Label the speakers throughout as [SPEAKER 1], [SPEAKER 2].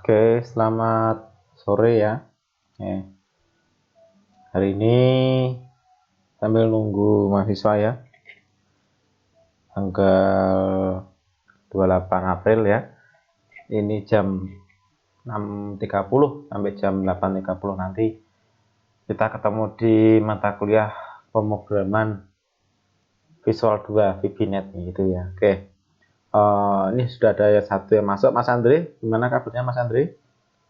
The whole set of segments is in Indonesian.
[SPEAKER 1] Oke, selamat sore ya. Hari ini sambil nunggu mahasiswa ya, tanggal 28 April ya. Ini jam 6.30 sampai jam 8.30 nanti kita ketemu di mata kuliah pemrograman Visual 2 VBNet gitu ya. Oke. Ini sudah ada satu yang masuk, Mas Andre. Gimana kabarnya Mas Andre?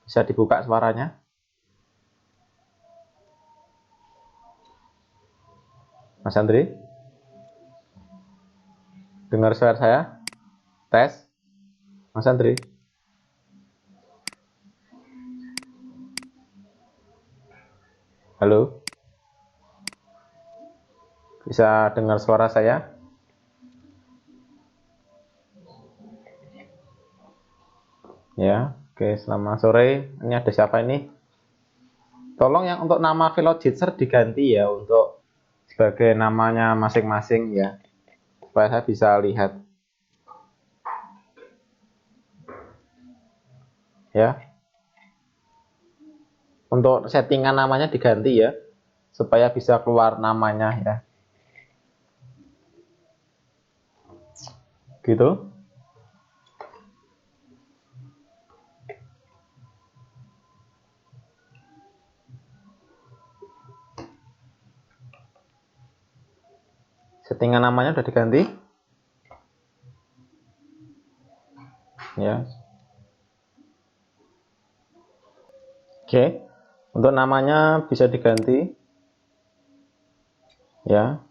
[SPEAKER 1] Bisa dibuka suaranya? Mas Andre? Dengar suara saya? Tes? Mas Andre? Halo? Bisa dengar suara saya? Ya, oke, selamat sore. Ini ada siapa ini? Tolong yang untuk nama Velojitser diganti ya untuk sebagai namanya masing-masing ya, supaya saya bisa lihat. Ya, untuk settingan namanya diganti ya, supaya bisa keluar namanya ya. Gitu. Settingan namanya udah diganti. Ya. Oke. Untuk namanya bisa diganti. Ya.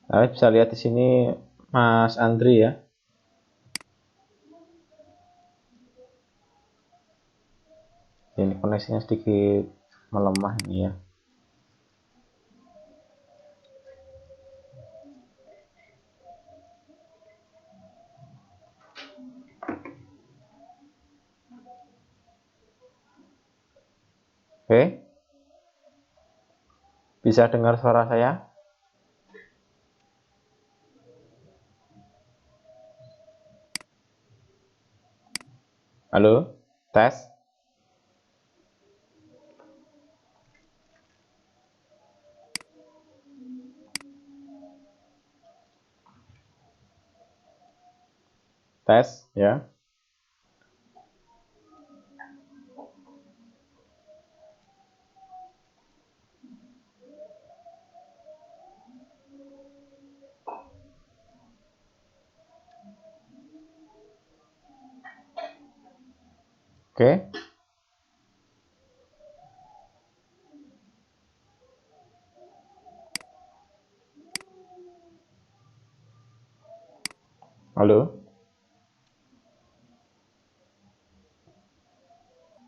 [SPEAKER 1] Nah, bisa lihat di sini Mas Andri ya. Ini koneksinya sedikit melemah ini ya. Oke. Bisa dengar suara saya? Halo? Tes? Tes ya. Oke. Halo?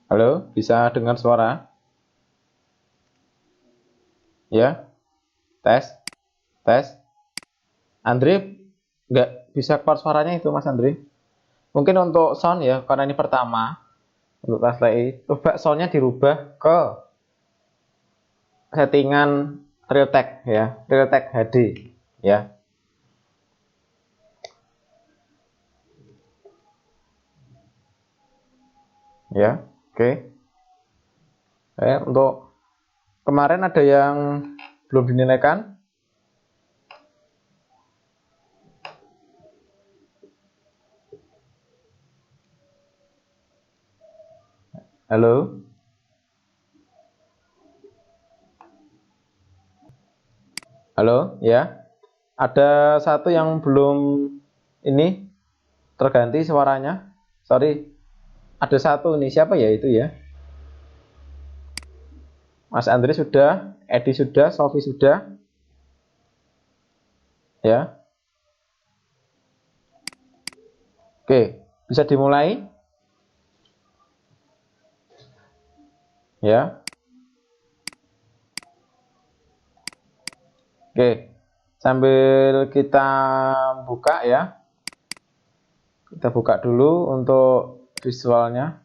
[SPEAKER 1] Halo? Bisa dengar suara? Ya? Tes? Tes? Andre nggak bisa keluar suaranya itu Mas Andre. Mungkin untuk sound ya, karena ini pertama. Untuk tes play, coba soundnya dirubah ke settingan Realtek ya, Realtek HD ya. Ya, oke. Untuk kemarin ada yang belum dinilaikan? Halo? Halo, ya. Ada satu yang belum ini terganti suaranya. Sorry, ada satu nih. Siapa ya itu ya? Mas Andri sudah, Edi sudah, Sofi sudah. Ya. Oke, bisa dimulai? Ya. Oke. Sambil kita buka ya. Kita buka dulu untuk visualnya.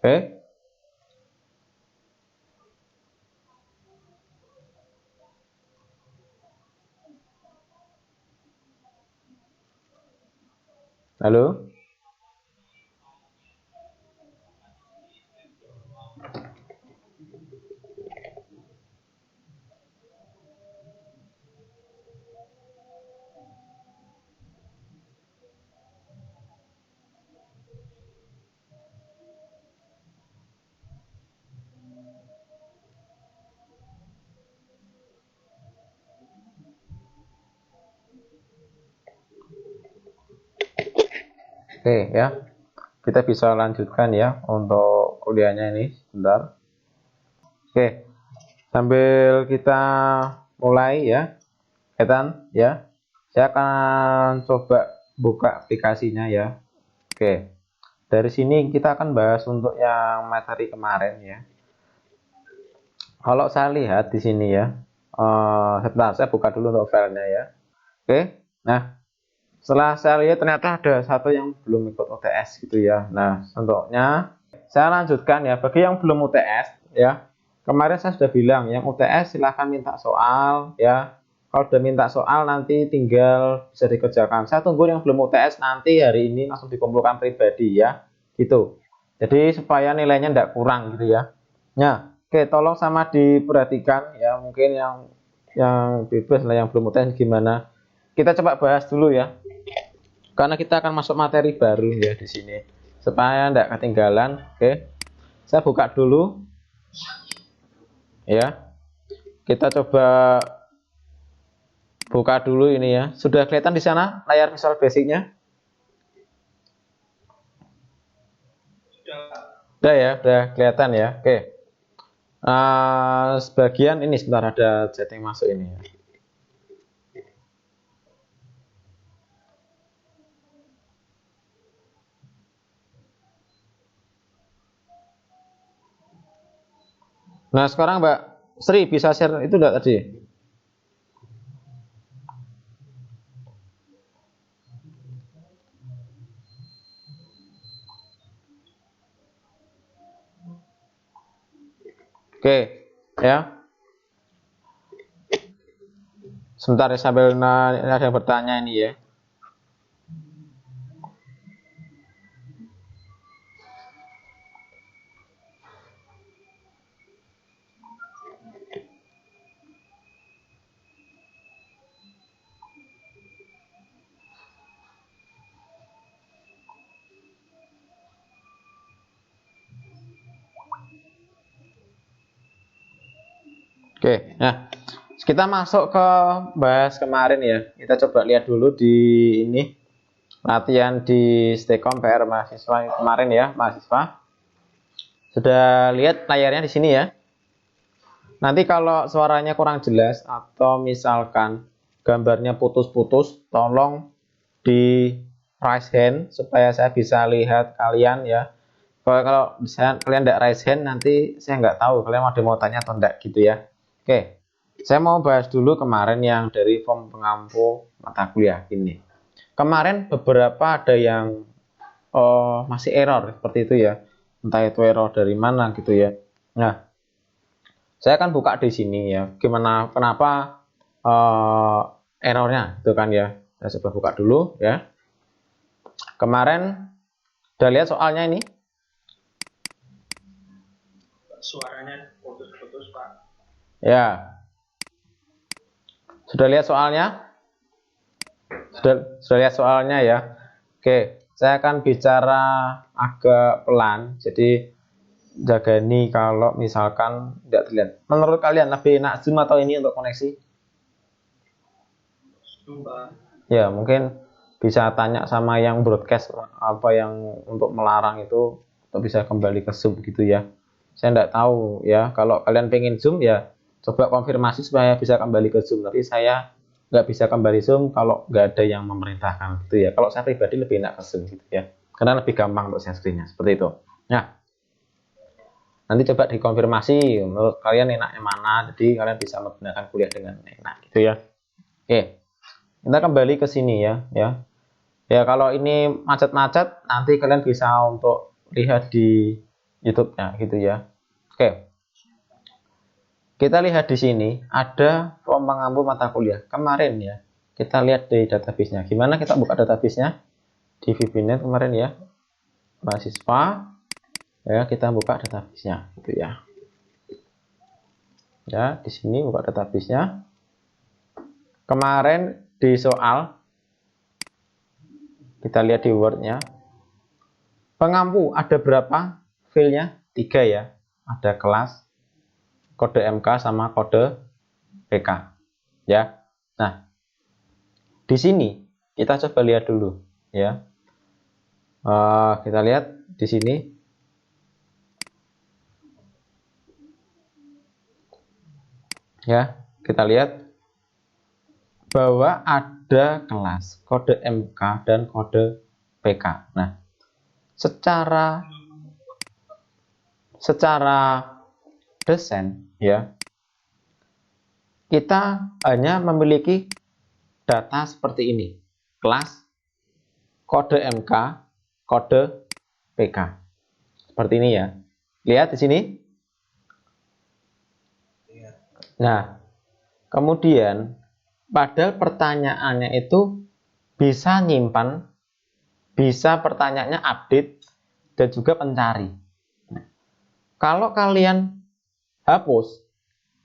[SPEAKER 1] Oke. Halo. Oke ya, kita bisa lanjutkan ya untuk kuliahnya ini sebentar. Oke, sambil kita mulai ya, Ethan ya, saya akan coba buka aplikasinya ya. Oke, dari sini kita akan bahas untuk yang materi kemarin ya. Kalau saya lihat di sini ya, sebentar saya buka dulu untuk filenya ya. Oke, nah setelah saya lihat ternyata ada satu yang belum ikut UTS gitu ya. Nah, contohnya saya lanjutkan ya. Bagi yang belum UTS ya, kemarin saya sudah bilang yang UTS silahkan minta soal ya. Kalau sudah minta soal nanti tinggal bisa dikerjakan. Saya tunggu yang belum UTS nanti hari ini langsung dikumpulkan pribadi ya, gitu. Jadi supaya nilainya tidak kurang gitu ya. Nah, oke, tolong sama diperhatikan ya. Mungkin yang bebas lah yang belum UTS gimana. Kita coba bahas dulu ya, karena kita akan masuk materi baru ya di sini supaya tidak ketinggalan. Oke, saya buka dulu ya, kita coba buka dulu ini ya. Sudah kelihatan di sana layar Visual Basicnya? Sudah ya, sudah kelihatan ya. Oke, sebagian ini sebentar ada chatting masuk ini ya. Nah sekarang Mbak Sri bisa share itu enggak tadi? Oke ya, sebentar ya sambil ada yang bertanya ini ya. Oke, nah kita masuk ke bahas kemarin ya. Kita coba lihat dulu di ini latihan di Stekom PR mahasiswa kemarin ya, mahasiswa. Sudah lihat layarnya di sini ya. Nanti kalau suaranya kurang jelas atau misalkan gambarnya putus-putus, tolong di raise hand supaya saya bisa lihat kalian ya. Kalau misalnya kalian tidak raise hand, nanti saya nggak tahu kalian mau tanya atau enggak gitu ya. Oke, saya mau bahas dulu kemarin yang dari form pengampu mata kuliah ini. Kemarin beberapa ada yang masih error seperti itu ya. Entah itu error dari mana gitu ya. Nah, saya akan buka di sini ya. Kenapa errornya itu kan ya. Saya coba buka dulu ya. Kemarin udah lihat soalnya ini. Suaranya putus-putus, Pak. Ya. Sudah lihat soalnya? Sudah lihat soalnya ya. Oke, saya akan bicara agak pelan. Jadi jaga nih kalau misalkan tidak terlihat. Menurut kalian lebih enak Zoom atau ini untuk koneksi? Zoom, Pak. Ya, mungkin bisa tanya sama yang broadcast apa yang untuk melarang itu, atau bisa kembali ke Zoom gitu ya. Saya tidak tahu ya. Kalau kalian pengen Zoom ya coba konfirmasi supaya bisa kembali ke Zoom. Tapi saya nggak bisa kembali Zoom kalau nggak ada yang memerintahkan gitu ya. Kalau saya pribadi lebih enak ke Zoom gitu ya, karena lebih gampang untuk share screen-nya seperti itu. Nah, nanti coba dikonfirmasi menurut kalian enaknya mana, jadi kalian bisa menggunakan kuliah dengan enak gitu ya. Oke, kita kembali ke sini ya. Kalau ini macet-macet nanti kalian bisa untuk lihat di YouTube-nya gitu ya. Oke. Kita lihat di sini ada form pengampu mata kuliah. Kemarin ya, kita lihat di database-nya. Gimana kita buka database-nya? Di VBNet kemarin ya. Mahasiswa ya, kita buka database-nya gitu ya. Ya, di sini buka database-nya. Kemarin di soal kita lihat di Word-nya. Pengampu ada berapa filenya? 3 ya. Ada kelas, kode MK sama kode PK. Ya. Nah, di sini kita coba lihat dulu ya. Kita lihat di sini. Ya, kita lihat bahwa ada kelas kode MK dan kode PK. Nah, secara desain ya, kita hanya memiliki data seperti ini. Kelas, kode MK, kode PK. Seperti ini ya. Lihat di sini. Nah, kemudian padahal pertanyaannya itu bisa nyimpan, bisa pertanyaannya update, dan juga pencari. Nah, kalau kalian hapus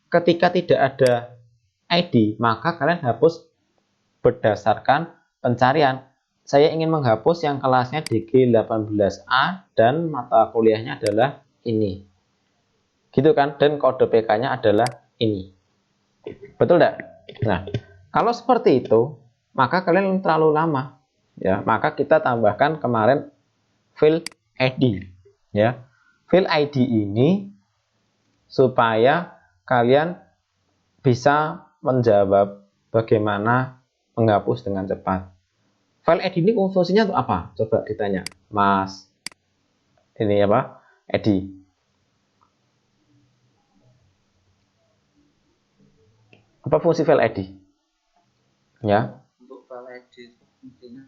[SPEAKER 1] ketika tidak ada ID, maka kalian hapus berdasarkan pencarian. Saya ingin menghapus yang kelasnya DG18A dan mata kuliahnya adalah ini. Gitu kan? Dan kode PK-nya adalah ini. Betul tidak? Nah, kalau seperti itu, maka kalian terlalu lama. Ya, maka kita tambahkan kemarin field ID. Ya, field ID ini supaya kalian bisa menjawab bagaimana menghapus dengan cepat. File ID ini fungsinya untuk apa? Coba ditanya, Mas. Ini apa? Edi. Apa fungsi file ID? Ya.
[SPEAKER 2] Untuk file ID itu fungsinya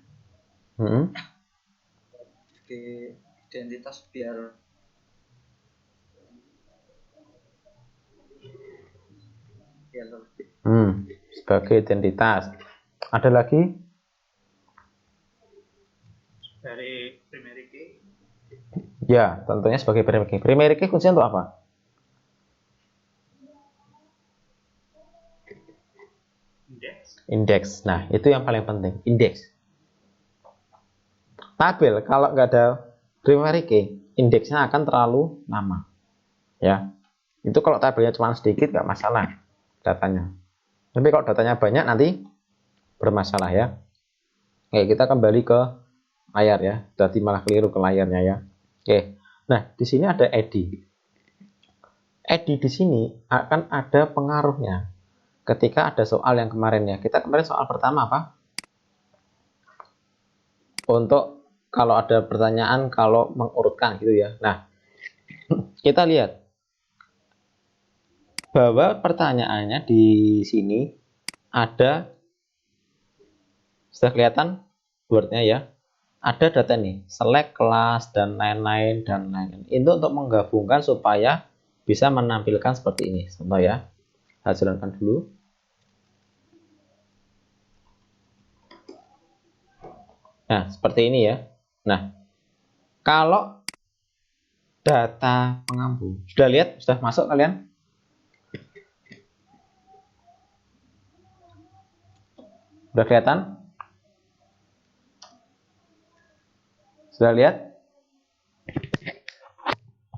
[SPEAKER 2] sebagai identitas biar
[SPEAKER 1] sebagai identitas. Ada lagi?
[SPEAKER 2] dari primary key.
[SPEAKER 1] Ya, tentunya sebagai primary key. Primary key fungsinya untuk apa? Indeks. Nah, itu yang paling penting, indeks. Tabel kalau nggak ada primary key, indeksnya akan terlalu lama. Ya, itu kalau tabelnya cuma sedikit nggak masalah datanya. Tapi kalau datanya banyak nanti bermasalah ya. Oke, kita kembali ke layar ya. Tadi malah keliru ke layarnya ya. Oke, nah di sini ada ID. ID di sini akan ada pengaruhnya. Ketika ada soal yang kemarin ya, kita kemarin soal pertama apa? Untuk kalau ada pertanyaan kalau mengurutkan gitu ya. Nah, kita lihat bahwa pertanyaannya di sini ada, sudah kelihatan wordnya ya. Ada data nih, select kelas dan lain-lain dan lain-lain. Itu untuk menggabungkan supaya bisa menampilkan seperti ini. Contoh ya. Hasilkan dulu. Nah, seperti ini ya. Nah, kalau data pengampu, sudah lihat? Sudah masuk kalian? Sudah kelihatan? Sudah lihat?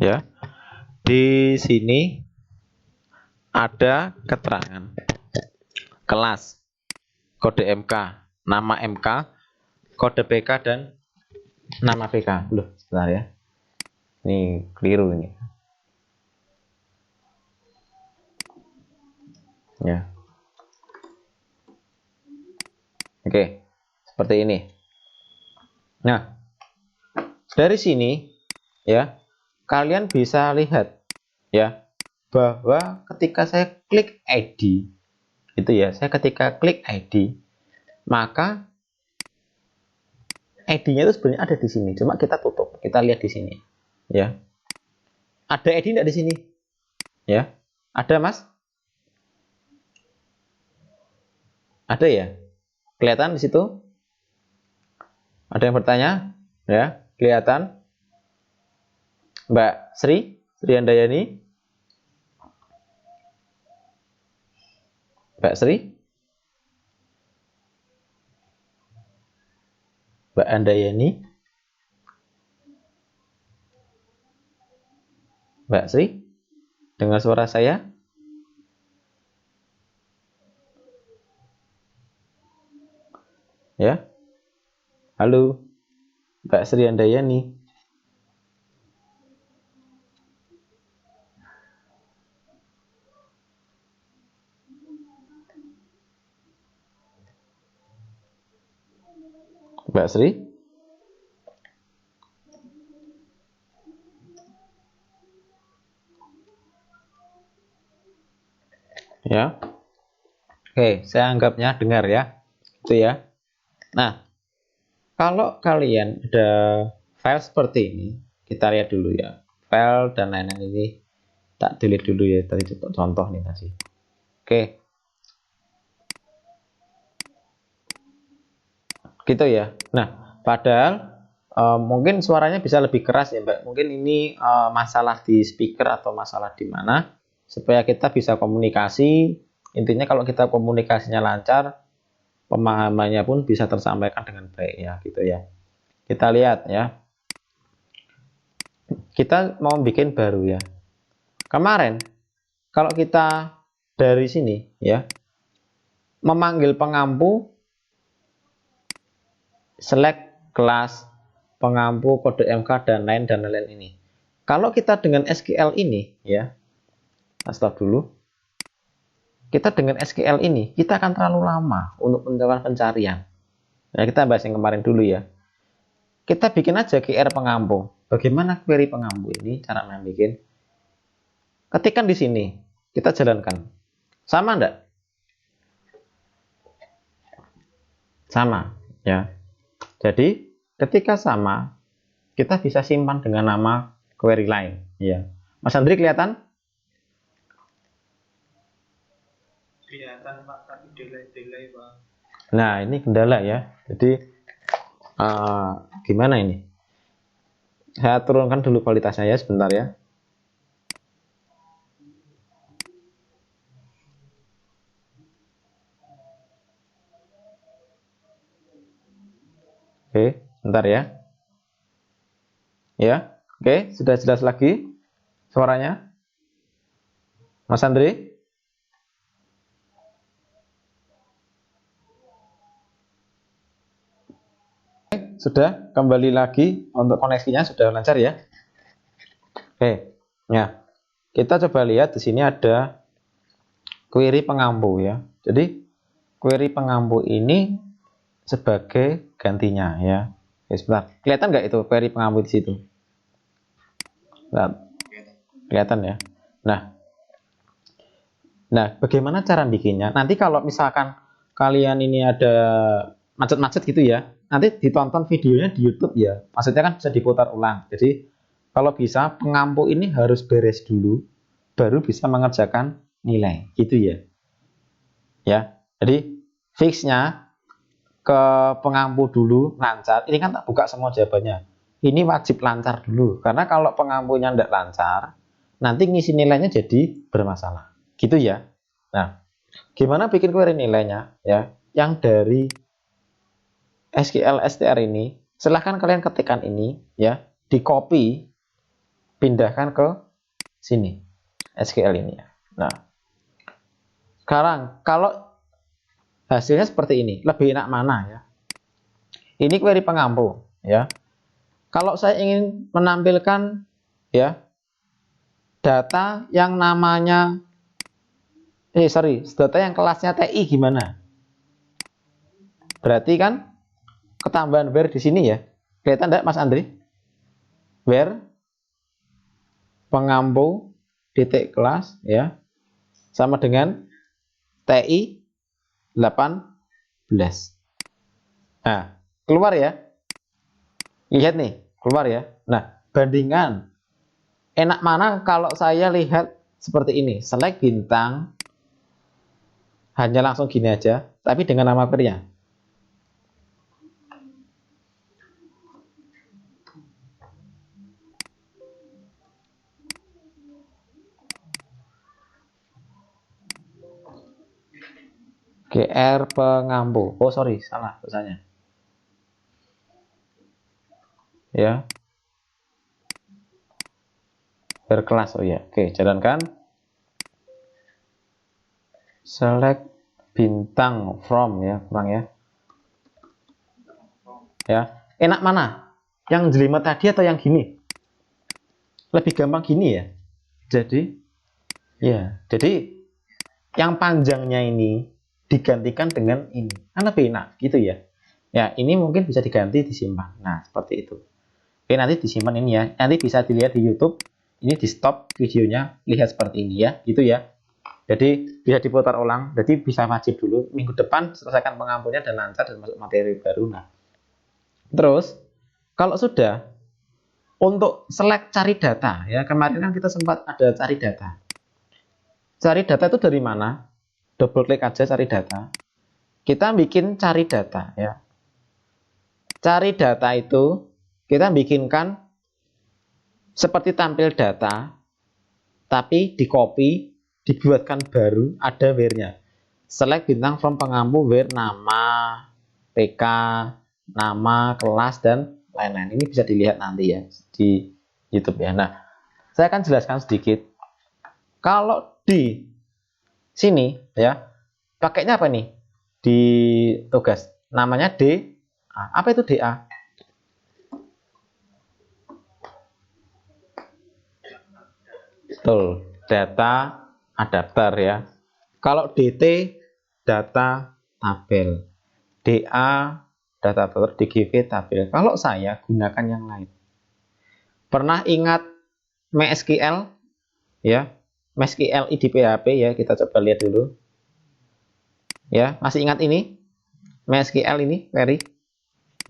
[SPEAKER 1] Ya. Di sini ada keterangan kelas, kode MK, nama MK, kode PK dan nama PK. Loh, sebentar ya. Ini keliru ini. Ya. Oke, seperti ini. Nah, dari sini ya, kalian bisa lihat ya bahwa ketika saya klik ID itu ya, saya ketika klik ID, maka ID-nya itu sebenarnya ada di sini, cuma kita tutup. Kita lihat di sini ya. Ada Edi enggak di sini? Ya. Ada, Mas? Ada ya? Kelihatan di situ? Ada yang bertanya? Ya, kelihatan? Mbak Sri Handayani? Mbak Sri? Mbak Handayani? Mbak Sri? Dengar suara saya? Ya? Halo? Mbak Sri Handayani? Mbak Sri? Ya? Oke, saya anggapnya dengar ya. Itu ya. Nah, kalau kalian ada file seperti ini, kita lihat dulu ya. File dan lain-lain ini tak delete dulu ya. Tadi contoh nih tadi. Oke. Gitu ya. Nah, padahal mungkin suaranya bisa lebih keras ya, Mbak. Mungkin ini masalah di speaker atau masalah di mana supaya kita bisa komunikasi. Intinya kalau kita komunikasinya lancar, pemahamannya pun bisa tersampaikan dengan baik ya, gitu ya. Kita lihat ya. Kita mau bikin baru ya. Kemarin kalau kita dari sini ya, memanggil pengampu, select kelas, pengampu, kode MK dan lain-lain ini. Kalau kita dengan SQL ini ya, stop dulu. Kita dengan SQL ini, kita akan terlalu lama untuk melakukan pencarian. Nah, kita bahas yang kemarin dulu ya. Kita bikin aja QR pengampu. Bagaimana query pengampu ini cara bikin? Ketikkan di sini, kita jalankan. Sama enggak? Sama ya. Jadi ketika sama, kita bisa simpan dengan nama query lain ya. Mas Andri kelihatan?
[SPEAKER 2] Kelihatan Pak, tapi delay Pak.
[SPEAKER 1] Nah, ini kendala ya. Jadi gimana ini? Saya turunkan dulu kualitasnya ya sebentar ya. Oke, sebentar ya. Ya, oke, sudah jelas lagi suaranya, Mas Andri? Sudah kembali lagi untuk koneksinya sudah lancar ya. Oke, ya kita coba lihat di sini ada query pengampu ya. Jadi query pengampu ini sebagai gantinya ya. Oke, sebentar. Kelihatan nggak itu query pengampu di situ? Nah, kelihatan ya. Nah, bagaimana cara bikinnya? Nanti kalau misalkan kalian ini ada macet-macet gitu ya, nanti ditonton videonya di YouTube ya. Maksudnya kan bisa diputar ulang. Jadi kalau bisa pengampu ini harus beres dulu, baru bisa mengerjakan nilai, gitu ya. Ya, jadi fixnya ke pengampu dulu lancar. Ini kan tak buka semua jawabannya. Ini wajib lancar dulu, karena kalau pengampunya tidak lancar, nanti ngisi nilainya jadi bermasalah. Gitu ya. Nah, gimana bikin query nilainya ya? Yang dari SQL STR ini, silahkan kalian ketikkan ini ya, di copy, pindahkan ke sini SQL ini ya. Nah, sekarang kalau hasilnya seperti ini, lebih enak mana ya? Ini query pengampu ya. Kalau saya ingin menampilkan ya data yang namanya data yang kelasnya TI gimana? Berarti kan ketambahan where di sini ya. Kelihatan enggak Mas Andri? Where pengampu titik kelas ya sama dengan TI 18. Nah, keluar ya. Lihat nih, keluar ya. Nah, bandingkan Enak mana kalau saya lihat seperti ini, select bintang, hanya langsung gini aja, tapi dengan nama query-nya. GR pengampu. Oh sorry, salah tulisannya. Ya, berkelas. Oh ya, oke, jalankan. Select bintang from ya, kurang ya. Ya, enak mana? Yang jelimet tadi atau yang gini? Lebih gampang gini ya. Jadi yang panjangnya ini digantikan dengan ini. Kan lebih enak gitu ya. Ya, ini mungkin bisa diganti disimpan. Nah, seperti itu. Oke, nanti disimpan ini ya. Nanti bisa dilihat di YouTube. Ini di stop videonya, lihat seperti ini ya, gitu ya. Jadi bisa diputar ulang. Jadi bisa wajib dulu. Minggu depan selesaikan pengampunya dan lancar dan masuk materi baru. Nah, terus kalau sudah untuk select cari data ya, kemarin kan kita sempat ada cari data. Cari data itu dari mana? Double klik aja cari data. Kita bikin cari data ya. Cari data itu kita bikinkan seperti tampil data, tapi di copy, dibuatkan baru, ada where-nya. Select bintang from pengampu where nama, PK, nama, kelas, dan lain-lain. Ini bisa dilihat nanti ya di YouTube ya. Nah, saya akan jelaskan sedikit. Kalau di sini ya, pakainya apa nih? Di tugas namanya D. Apa itu DA? Betul, data adapter ya. Kalau DT data tabel, DA data adapter, DGV tabel. Kalau saya gunakan yang lain. Pernah ingat MySQL ya? MySQL di PHP ya, kita coba lihat dulu. Ya, masih ingat ini? MySQL ini query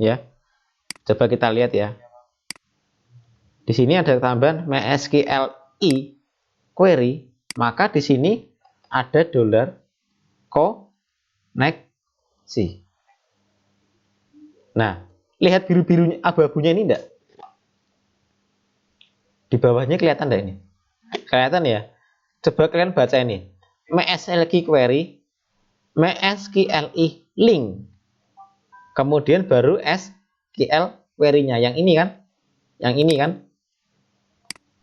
[SPEAKER 1] ya. Coba kita lihat ya. Di sini ada tambahan MySQL query, maka di sini ada $koneksi. Nah, lihat biru-birunya, abu-abunya ini enggak? Di bawahnya kelihatan enggak ini? Kelihatan ya? Coba kalian baca ini. MySQL query, MySQL link. Kemudian baru SQL query-nya. Yang ini kan? Yang ini kan?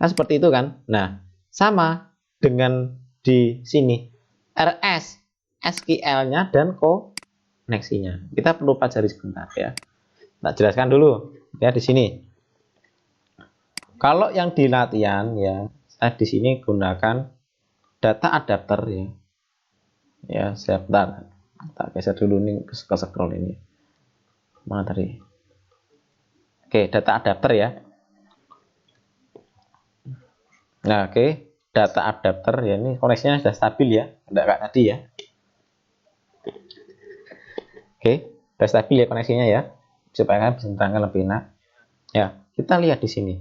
[SPEAKER 1] Nah, seperti itu kan? Nah, sama dengan di sini. RS, SQL-nya dan koneksinya. Kita perlu pelajari sebentar ya. Nah, jelaskan dulu ya di sini. Kalau yang di latihan ya, saya di sini gunakan data adapter ya. Ya, sebentar. Tak geser dulu nih ke scroll ini. Mana tadi? Oke, data adapter ya. Nah, oke, data adapter ya, ini koneksinya sudah stabil ya, tidak kayak tadi ya. Oke, sudah stabil ya koneksinya ya, supaya kalian bisa menerangkan lebih enak. Ya, kita lihat di sini.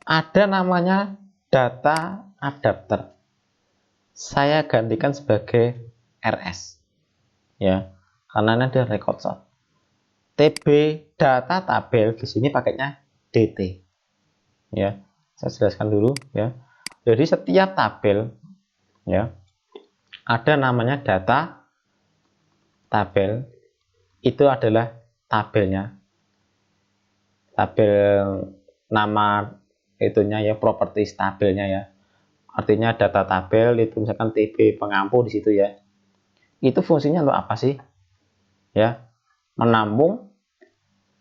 [SPEAKER 1] Ada namanya data adapter. Saya gantikan sebagai RS. Ya, karena ini ada record shot. TB data tabel di sini pakainya DT. Ya, saya jelaskan dulu ya. Jadi setiap tabel ya ada namanya data tabel, itu adalah tabelnya, tabel nama itunya ya, properties tabelnya ya. Artinya data tabel itu misalkan TB pengampu di situ ya. Itu fungsinya untuk apa sih? Ya, menampung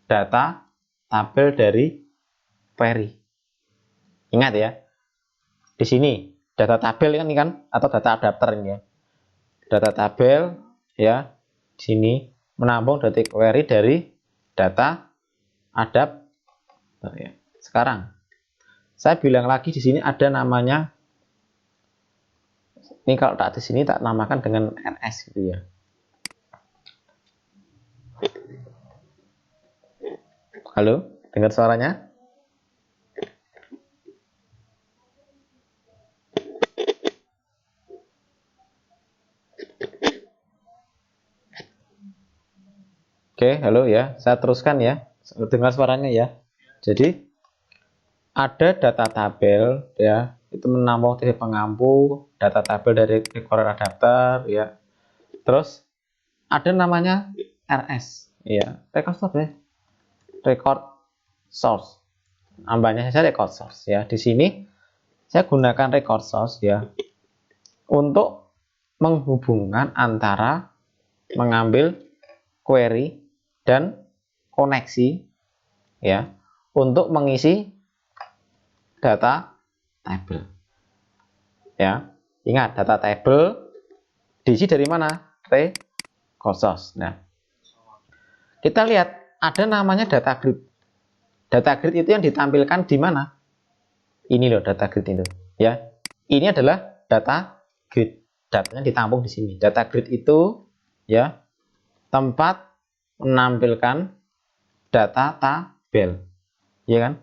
[SPEAKER 1] data tabel dari query. Ingat ya, di sini data tabel ini kan atau data adapter ini ya. Data tabel ya, di sini menampung data query dari data adapter ya. Sekarang saya bilang lagi di sini ada namanya, ini kalau tak di sini tak namakan dengan NS gitu ya. Halo, dengar suaranya? Oke, halo ya. Saya teruskan ya. Dengar suaranya ya. Jadi ada data tabel ya. Itu menampung TV pengampu, data tabel dari recorder adapter ya. Terus ada namanya RS ya. Record source ya. Record source. Namanya saja record source ya. Di sini saya gunakan record source ya untuk menghubungkan antara mengambil query dan koneksi ya untuk mengisi data table ya. Ingat, data table diisi dari mana? Record source. Nah, kita lihat ada namanya data grid. Data grid itu yang ditampilkan di mana? Ini loh data grid itu ya. Ini adalah data grid. Datanya ditampung di sini. Data grid itu ya tempat menampilkan data tabel. Ya kan?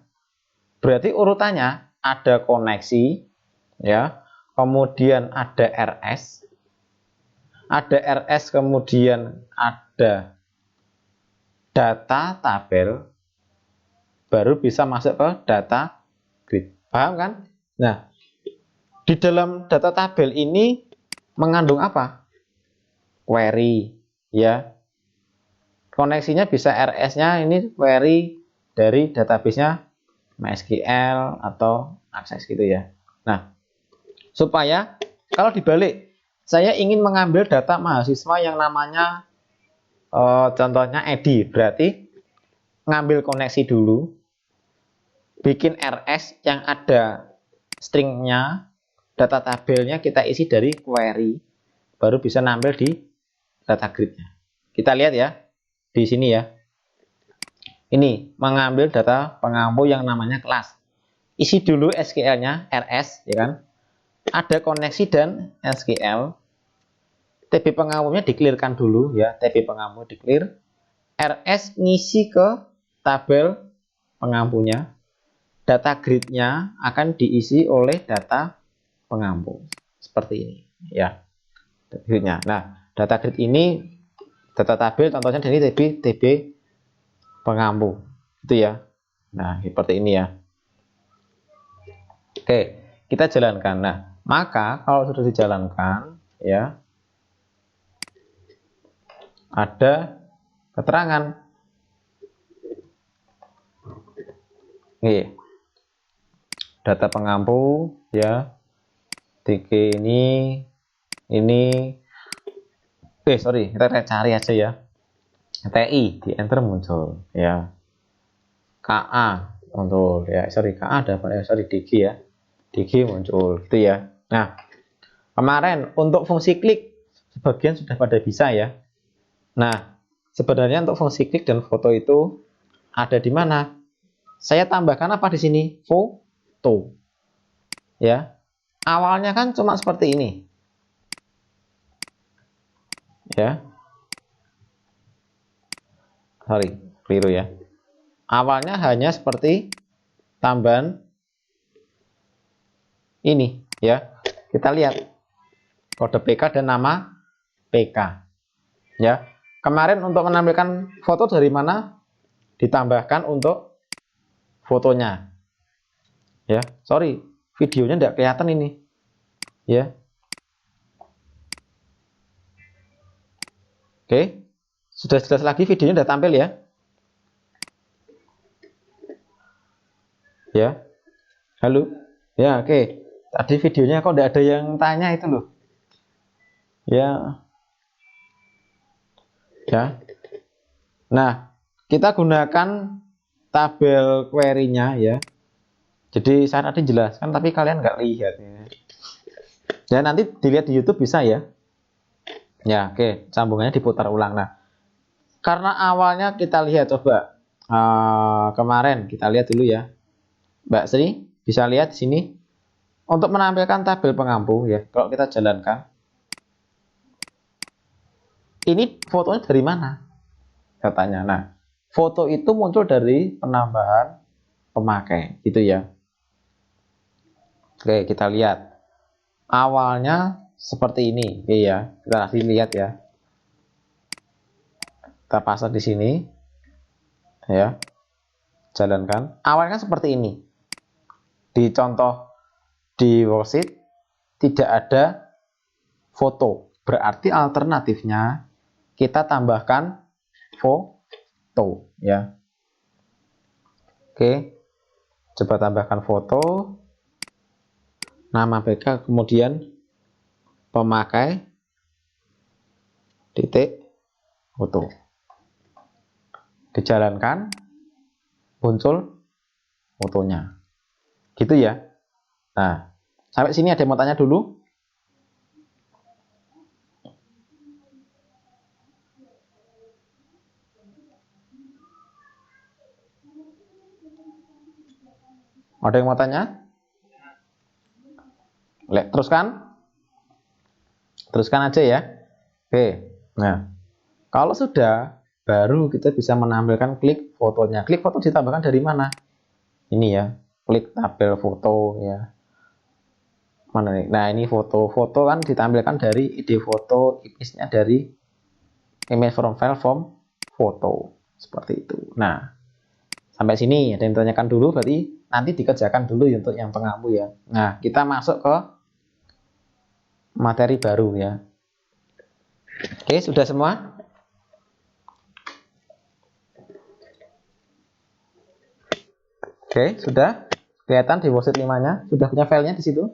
[SPEAKER 1] Berarti urutannya ada koneksi ya, kemudian ada RS kemudian ada data tabel, baru bisa masuk ke data grid. Paham kan? Nah, di dalam data tabel ini mengandung apa? Query ya. Koneksinya bisa RS-nya ini query dari database-nya MySQL atau Access gitu ya. Nah, supaya kalau dibalik, saya ingin mengambil data mahasiswa yang namanya contohnya Edi, berarti ngambil koneksi dulu, bikin RS yang ada stringnya, data tabelnya kita isi dari query, baru bisa nampil di data gridnya. Kita lihat ya di sini ya. Ini mengambil data pengampu yang namanya kelas. Isi dulu SQL-nya RS ya kan. Ada koneksi dan SQL. TB pengampunya di-clearkan dulu ya, TB pengampu di-clear. RS ngisi ke tabel pengampunya. Data grid-nya akan diisi oleh data pengampu. Seperti ini ya. Grid-nya. Nah, data grid ini data tabel contohnya dari TB pengampu. Itu ya. Nah, seperti ini ya. Oke, kita jalankan. Nah, maka kalau sudah dijalankan ya, ada keterangan. Nih, data pengampu ya. DG ini sorry, kita cari aja ya. TI di enter muncul ya. KA muncul ya. Sorry, KA ada apa ya? Sorry, DG ya. DG muncul gitu ya. Nah, kemarin untuk fungsi klik sebagian sudah pada bisa ya. Nah, sebenarnya untuk fungsi klik dan foto itu ada di mana? Saya tambahkan apa di sini? Foto. Ya. Awalnya kan cuma seperti ini. Ya. Sorry, keliru ya. Awalnya hanya seperti tambahan ini ya. Kita lihat kode PK dan nama PK. Ya. Kemarin untuk menampilkan foto dari mana? Ditambahkan untuk fotonya. Ya, sorry, videonya tidak kelihatan ini. Ya. Oke. Sudah jelas lagi videonya sudah tampil ya. Ya. Halo. Ya, oke. Tadi videonya kok tidak ada yang tanya itu loh. Ya. Ya. Nah, kita gunakan tabel query-nya ya. Jadi saya tadi jelaskan tapi kalian nggak lihat ya. Ya nanti dilihat di YouTube bisa ya. Ya, oke, sambungannya diputar ulang. Nah, karena awalnya kita lihat coba kemarin kita lihat dulu ya. Mbak Sri bisa lihat di sini untuk menampilkan tabel pengampu ya. Kalau kita jalankan, ini fotonya dari mana? Katanya. Nah, foto itu muncul dari penambahan pemakai, gitu ya. Oke, kita lihat. Awalnya seperti ini, ya. Kita kasih lihat ya. Kita pasang di sini, ya. Jalankan. Awalnya seperti ini. Di contoh di worksheet tidak ada foto. Berarti alternatifnya kita tambahkan foto, ya. Oke. Coba tambahkan foto. Nama BK, kemudian pemakai titik foto. Dijalankan, muncul fotonya. Gitu ya. Nah, sampai sini ada yang mau tanya dulu? Ada yang mau tanya? Teruskan. Teruskan aja ya. Oke. Nah, kalau sudah, baru kita bisa menampilkan klik fotonya. Klik foto ditambahkan dari mana? Ini ya. Klik tabel foto ya. Mana nih? Nah, ini foto-foto kan ditampilkan dari ide foto, image-nya dari image from file form foto. Seperti itu. Nah, sampai sini ada yang ditanyakan dulu, berarti nanti dikerjakan dulu untuk yang pengampu ya. Nah, kita masuk ke materi baru ya. Oke, sudah semua? Oke, sudah kelihatan di worksheet 5-nya, sudah punya filenya di situ.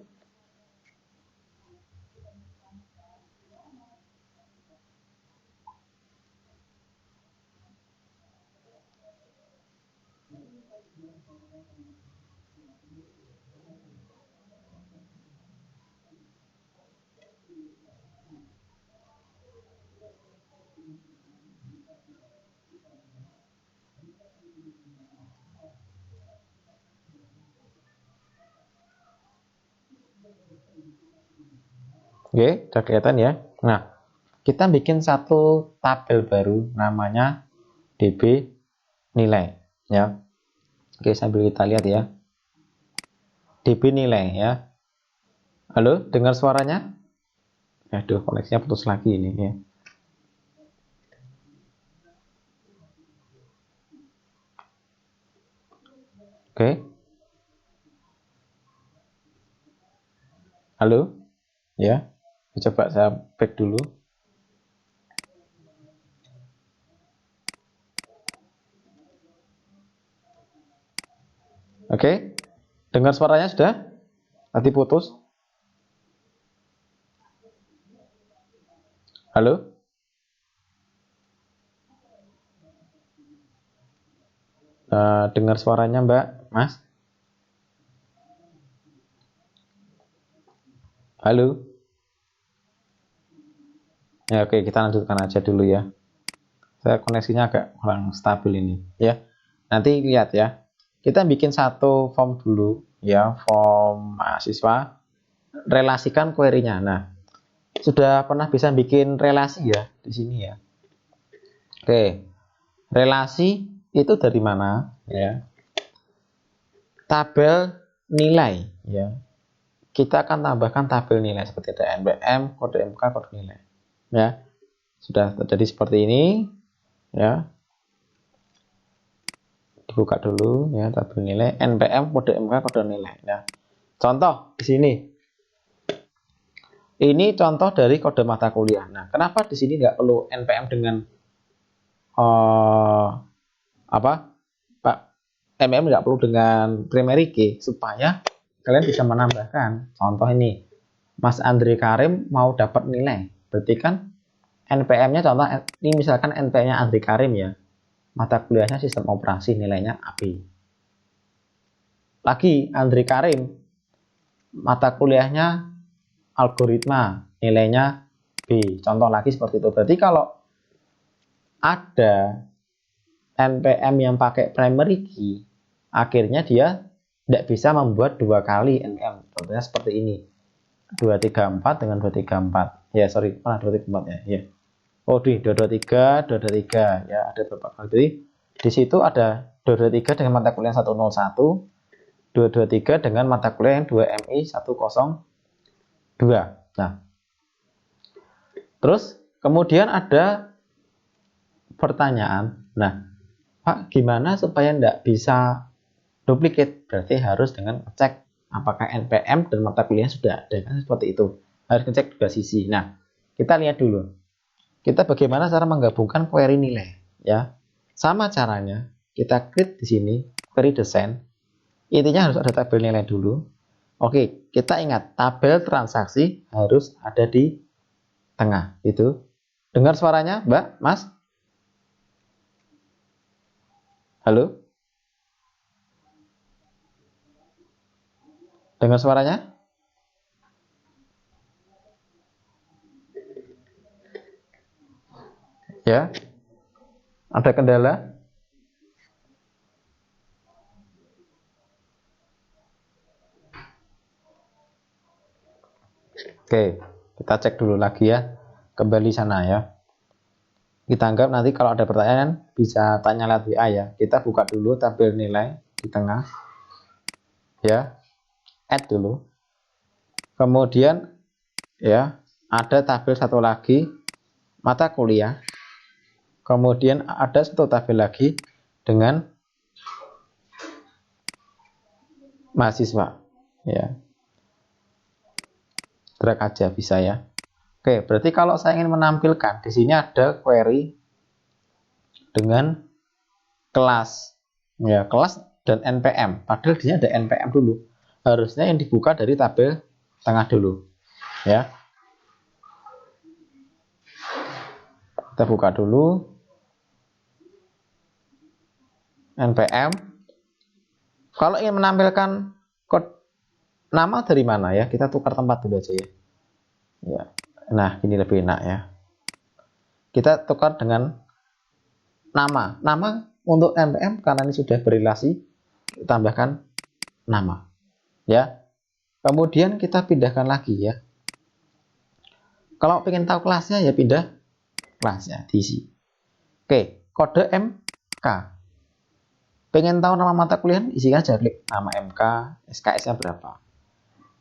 [SPEAKER 1] Oke, sudah kelihatan ya. Nah, kita bikin satu tabel baru namanya DB nilai ya. Oke, sambil kita lihat ya. DB nilai ya. Halo, dengar suaranya? Aduh, koneksinya putus lagi ini ya. Oke. Halo? Ya. Coba saya back dulu. Oke. Dengar suaranya sudah? Tadi putus. Halo? Dengar suaranya Mbak, Mas? Halo? Ya, oke, kita lanjutkan aja dulu ya. Saya koneksinya agak kurang stabil ini ya. Nanti lihat ya. Kita bikin satu form dulu ya, form mahasiswa. Relasikan query-nya. Nah, sudah pernah bisa bikin relasi ya di sini ya. Oke. Relasi itu dari mana ya? Tabel nilai ya. Kita akan tambahkan tabel nilai seperti ada NPM, kode MK, kode nilai. Ya. Sudah terjadi seperti ini ya. Dibuka dulu ya tabel nilai NPM, kode MK, kode nilai ya. Contoh di sini. Ini contoh dari kode mata kuliah. Nah, kenapa di sini nggak perlu NPM dengan Pak MM nggak perlu dengan primary key supaya kalian bisa menambahkan. Contoh ini, Mas Andre Karim mau dapat nilai, berarti kan NPM-nya contoh ini misalkan NPM-nya Andre Karim ya, mata kuliahnya sistem operasi, nilainya AB. Lagi Andre Karim, mata kuliahnya algoritma, nilainya B. Contoh lagi seperti itu. Berarti kalau ada NPM yang pakai primary key, akhirnya dia tidak bisa membuat dua kali NPM. Contohnya seperti ini. 234 dengan 234. Ya, sorry, mana 234 ya? Ya. Oh, di 223, 223 ya, ada beberapa kali. Jadi di situ ada 223 dengan mata kuliah 101, 223 dengan mata kuliah yang 2MI 102. Nah, terus kemudian ada pertanyaan, nah Pak, gimana supaya tidak bisa duplicate? Berarti harus dengan cek apakah NPM dan mata kuliah sudah ada, kan seperti itu. Harus ngecek dua sisi. Nah, kita lihat dulu. Kita bagaimana cara menggabungkan query nilai, ya. Sama caranya, kita create di sini query desain. Intinya harus ada tabel nilai dulu. Oke, kita ingat tabel transaksi harus ada di tengah, itu. Dengar suaranya, Mbak, Mas? Halo? Dengar suaranya? Ya? Ada kendala? Oke, kita cek dulu lagi ya. Kembali sana ya. Kita anggap nanti kalau ada pertanyaan bisa tanya lewat WA ya. Kita buka dulu tabel nilai di tengah. Ya. Add dulu. Kemudian ya, ada tabel satu lagi mata kuliah. Kemudian ada satu tabel lagi dengan mahasiswa. Ya. Drag aja bisa ya. Oke, berarti kalau saya ingin menampilkan di sini ada query dengan kelas, ya kelas dan NPM. Padahal di sini ada NPM dulu. Harusnya yang dibuka dari tabel tengah dulu, ya. Kita buka dulu NPM. Kalau ingin menampilkan kode nama dari mana ya? Kita tukar tempat dulu aja ya. Ya. Nah, ini lebih enak ya. Kita tukar dengan nama. Nama untuk NPM karena ini sudah berrelasi, tambahkan nama. Ya. Kemudian kita pindahkan lagi ya. Kalau pengen tahu kelasnya ya pindah kelasnya diisi. Oke, kode MK. Pengen tahu nama mata kuliah, isikan aja, klik nama MK, SKS-nya berapa.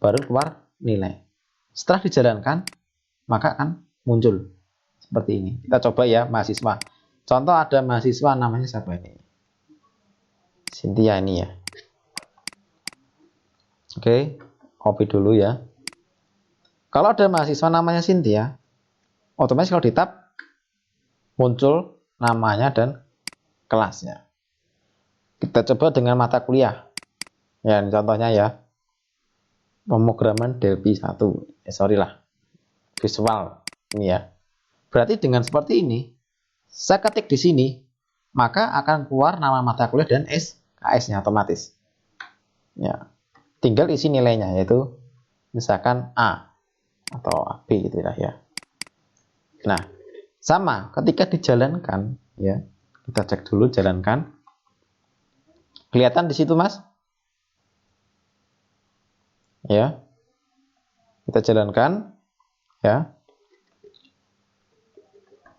[SPEAKER 1] Baru keluar nilai. Setelah dijalankan, maka akan muncul seperti ini. Kita coba ya mahasiswa. Contoh ada mahasiswa namanya siapa ini? Cynthia ini ya. Oke, copy dulu ya. Kalau ada mahasiswa namanya Cynthia, otomatis kalau di tab muncul namanya dan kelasnya. Kita coba dengan mata kuliah. Ya, ini contohnya ya. Pemrograman Delphi 1. Sorry lah. Visual ini ya. Berarti dengan seperti ini, saya ketik di sini, maka akan keluar nama mata kuliah dan SKS-nya otomatis. Ya. Tinggal isi nilainya yaitu misalkan A atau B gitu ya. Nah, sama ketika dijalankan ya. Kita cek dulu jalankan. Kelihatan di situ, Mas? Ya. Kita jalankan ya.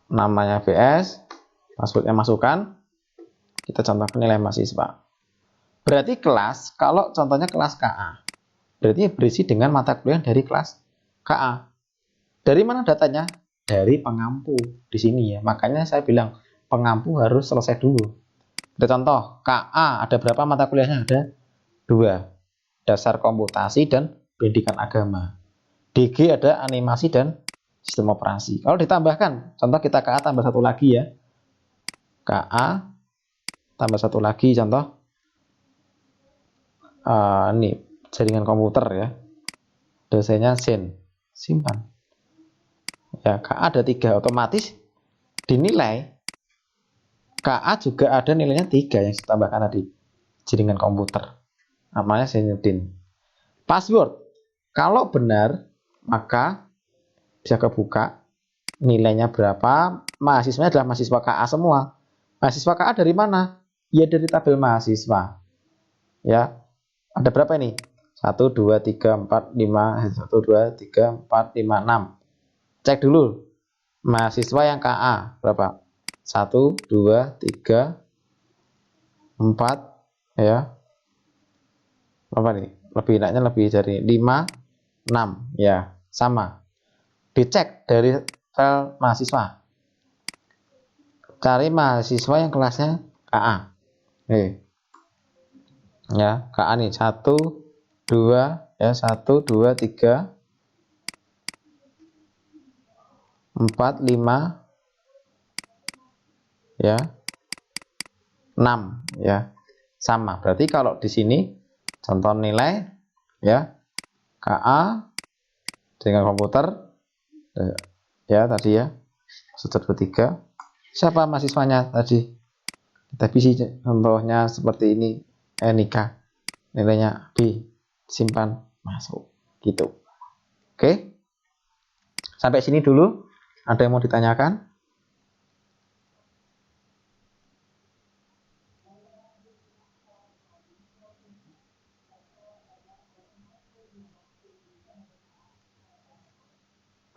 [SPEAKER 1] Namanya VS, passwordnya masukkan. Kita contohkan nilai mahasiswa. Berarti kelas, kalau contohnya kelas KA, berarti berisi dengan mata kuliah dari kelas KA. Dari mana datanya? Dari pengampu di sini ya. Makanya saya bilang pengampu harus selesai dulu. Kita contoh, KA ada berapa mata kuliahnya? Ada 2. Dasar komputasi dan pendidikan agama. DG ada animasi dan sistem operasi. Kalau ditambahkan, contoh kita KA tambah satu lagi ya. KA tambah satu lagi contoh. Ini jaringan komputer ya. Dosennya Sen. Simpan. Ya, KA ada 3, otomatis dinilai KA juga ada nilainya 3 yang saya tambahkan tadi. Jaringan komputer. Namanya Zainuddin. Password. Kalau benar, maka bisa kebuka nilainya berapa. Mahasiswanya adalah mahasiswa KA semua. Mahasiswa KA dari mana? Ya dari tabel mahasiswa. Ya. Ada berapa ini? 1, 2, 3, 4, 5, 1, 2, 3, 4, 5, 6. Cek dulu. Mahasiswa yang KA berapa? 1, 2, 3, 4 ya. Berapa nih? Lebih enaknya lebih dari 5, 6 ya. Sama. Dicek dari file mahasiswa. cari mahasiswa yang kelasnya KA. Ya, KA nih 1, 2, ya 1, 2, 3, 4, 5, ya 6, ya sama. Berarti kalau di sini contoh nilai ya KA dengan komputer ya tadi ya sudut bertiga. Siapa mahasiswanya tadi? Kita bisa contohnya seperti ini. Nika nilainya B, simpan masuk gitu. Oke, sampai sini dulu. Ada yang mau ditanyakan?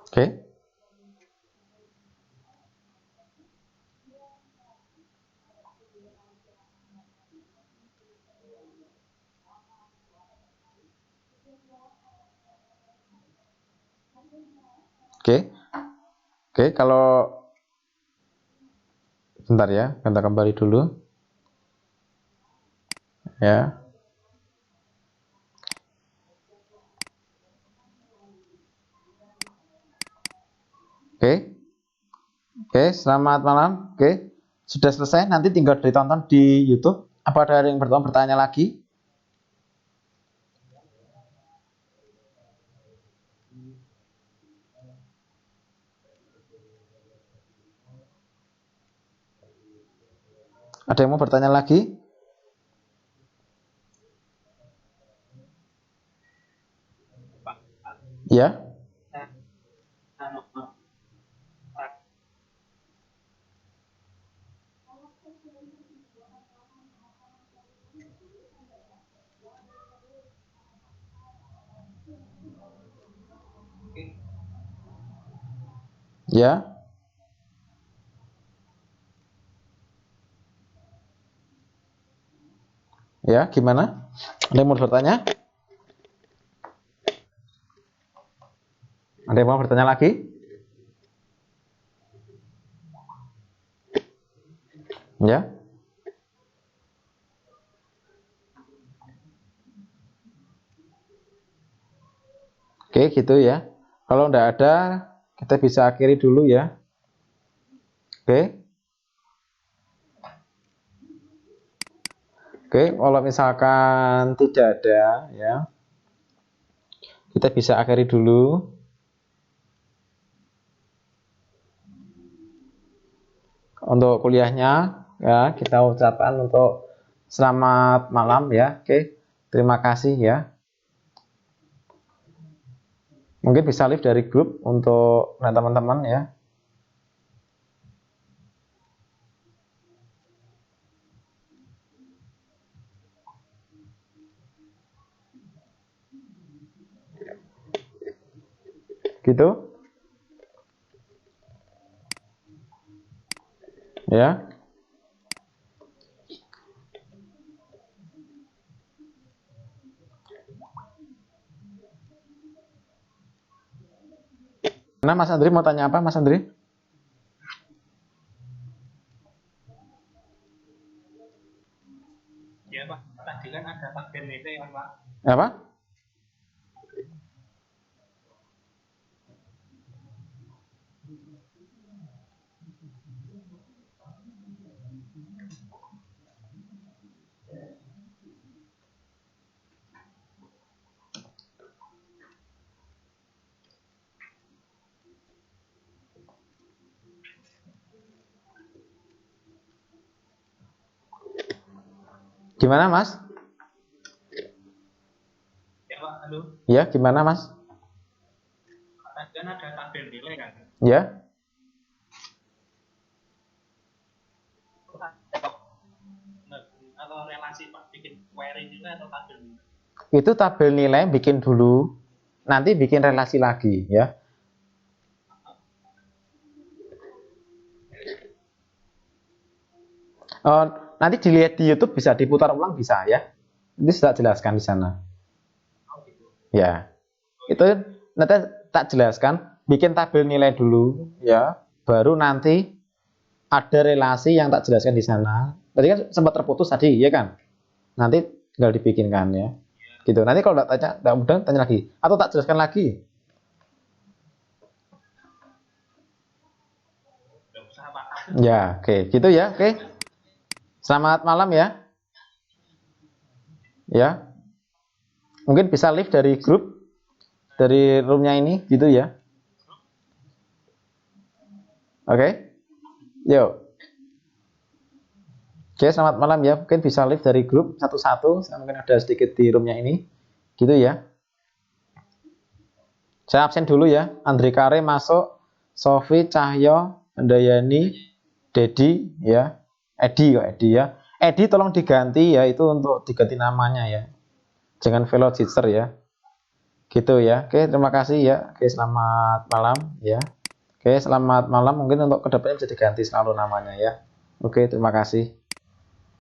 [SPEAKER 1] Oke. Oke. Oke, kalau bentar ya, kita kembali dulu. Ya. Oke. Oke, selamat malam. Oke. Sudah selesai, nanti tinggal ditonton di YouTube. Apa ada yang bertanya lagi? Ada yang mau bertanya lagi?
[SPEAKER 2] Pak.
[SPEAKER 1] Ya. Ya. Ya, gimana? Ada yang mau bertanya? Ada yang mau bertanya lagi? Ya. Oke, gitu ya. Kalau enggak ada, kita bisa akhiri dulu ya. Oke. Oke, kalau misalkan tidak ada ya, kita bisa akhiri dulu. Untuk kuliahnya ya, kita ucapkan untuk selamat malam ya. Oke. Terima kasih ya. Mungkin bisa live dari grup untuk teman-teman ya. Gitu. Ya. Nah, Mas Andri mau tanya apa, Mas Andri?
[SPEAKER 2] Ya Pak, tadi kan ada tabel nilai kan Pak.
[SPEAKER 1] Apa? Gimana, Mas?
[SPEAKER 2] Ya Pak, halo.
[SPEAKER 1] Ya, gimana, Mas?
[SPEAKER 2] Tadi kan ada tabel nilai kan.
[SPEAKER 1] Ya.
[SPEAKER 2] Atau relasi Pak, bikin query juga atau tabel nilai?
[SPEAKER 1] Itu tabel nilai bikin dulu, nanti bikin relasi lagi ya. Nanti dilihat di YouTube, bisa diputar ulang bisa ya. Ini sudah jelaskan di sana. Ya. Itu nanti tak jelaskan, bikin tabel nilai dulu ya, baru nanti ada relasi yang tak jelaskan di sana. Tadi kan sempat terputus tadi, ya kan? Nanti tinggal dibikinkan ya. Gitu. Nanti kalau tidak mudah tanya lagi atau tak jelaskan lagi.
[SPEAKER 2] Nggak usah, Pak.
[SPEAKER 1] Ya, oke. Gitu ya. Oke. Selamat malam ya. Ya. Mungkin bisa live dari grup dari roomnya ini gitu ya. Oke. Yuk. Oke, selamat malam ya. Mungkin bisa live dari grup satu-satu. Saya mungkin ada sedikit di roomnya ini. Gitu ya. Saya absen dulu ya. Andri Kare masuk. Sofi, Cahyo, Andayani, Dedi ya. Edi kok Edi ya. Edi tolong diganti ya. Itu untuk diganti namanya ya. Jangan Velocizer ya. Gitu ya. Oke, terima kasih ya. Oke, selamat malam ya. Oke, selamat malam. Mungkin untuk kedepannya bisa diganti selalu namanya ya. Oke, terima kasih.